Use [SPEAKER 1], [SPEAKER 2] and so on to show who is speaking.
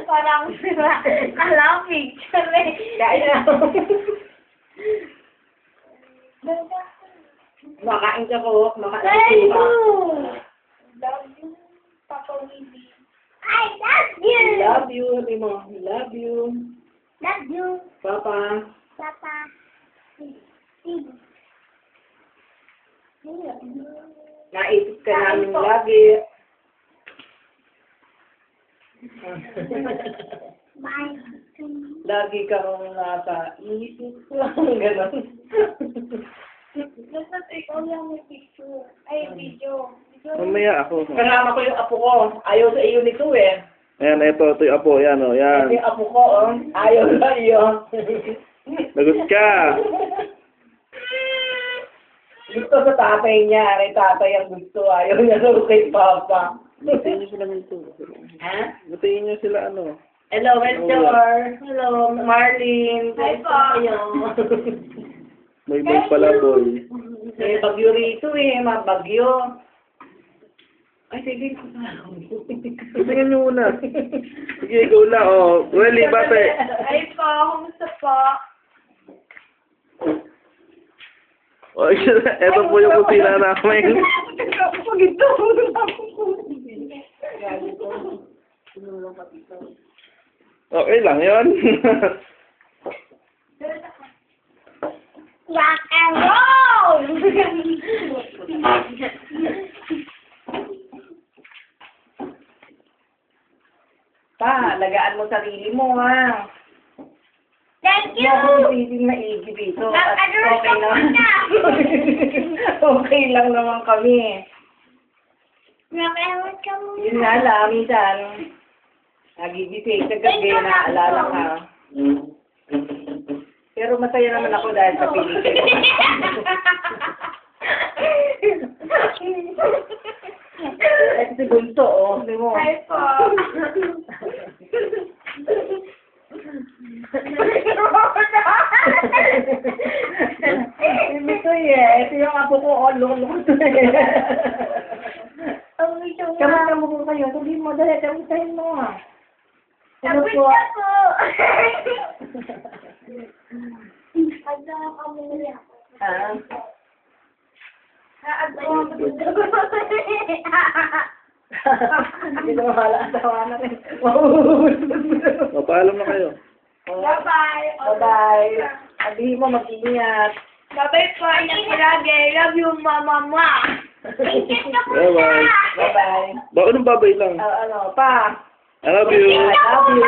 [SPEAKER 1] Parang sila. Alam, picture eh.
[SPEAKER 2] Kain na. Makain ka ko. Makain ka.
[SPEAKER 1] Love you, Papa Willie. I love you.
[SPEAKER 2] Love you. Sabi mo. Love you.
[SPEAKER 1] Love you.
[SPEAKER 2] Papa.
[SPEAKER 1] Papa.
[SPEAKER 2] Naisip ka namin lagi.
[SPEAKER 1] Bye.
[SPEAKER 2] Lagi kang nasa isip lang. Ganon.
[SPEAKER 1] Dapat ikaw lang may picture. Ay, video.
[SPEAKER 3] Mamaya ako.
[SPEAKER 2] Kasama ko yung apo ko. Ayaw sa iyo nito eh.
[SPEAKER 3] Ayan, ito yung apo. Yan, o.
[SPEAKER 2] Ito
[SPEAKER 3] Yan.
[SPEAKER 2] yung apo ko, oh. Ayaw sa iyo.
[SPEAKER 3] Lagot ka.
[SPEAKER 2] Gusto sa tatay niya. Kay tatay ang gusto. Ayaw niya sa kay papa.
[SPEAKER 3] Batayin niyo sila nito.
[SPEAKER 2] Ha?
[SPEAKER 3] Batayin niyo sila, ano.
[SPEAKER 2] Hello, Melchor. Hello, Marlene.
[SPEAKER 1] Hi po.
[SPEAKER 3] May pala, boy.
[SPEAKER 2] May bagyo rito eh. Mabagyo. Ay, sige.
[SPEAKER 3] Tingnan niyo muna. Sige, ikaw lang, o. Welly, bate.
[SPEAKER 1] Ay po, kumusta po?
[SPEAKER 3] O, ito po yung kusina namin.
[SPEAKER 2] Pag ito.
[SPEAKER 3] Okay lang yun.
[SPEAKER 1] Rock and roll!
[SPEAKER 2] Pa, lagaan mo sarili mo, ha?
[SPEAKER 1] Thank you!
[SPEAKER 2] Huwag mong maigi dito. At
[SPEAKER 1] Nag-adore ka muna!
[SPEAKER 2] Okay lang naman kami.
[SPEAKER 1] Nag-adore ka muna!
[SPEAKER 2] Yun nga lang, minsan, nagigising sa gabi, naalala ka. Pero masaya naman ako dahil sa pelikula. Eh, si Bunso, oh. Di mo.
[SPEAKER 1] Hi po!
[SPEAKER 2] Ito eh. Ito yung apo ko, oh. Lukot na eh. Kamusta mo po kayo? Sabihin mo, dahil kamustahin mo, ha? Ano po? Ah. Hindi na mahala ang tawa na rin.
[SPEAKER 3] O, paalam na kayo.
[SPEAKER 1] Bye-bye!
[SPEAKER 2] Bye-bye. Sabihin mo, mag-ingat.
[SPEAKER 1] Bye-bye po! Ingat ka lagi! Love you, mama! Ingat ka
[SPEAKER 3] Bye-bye.
[SPEAKER 1] muna!
[SPEAKER 2] Bye-bye.
[SPEAKER 3] Bakit ng babay lang?
[SPEAKER 2] Ano, pa?
[SPEAKER 3] I love you.
[SPEAKER 2] I love you.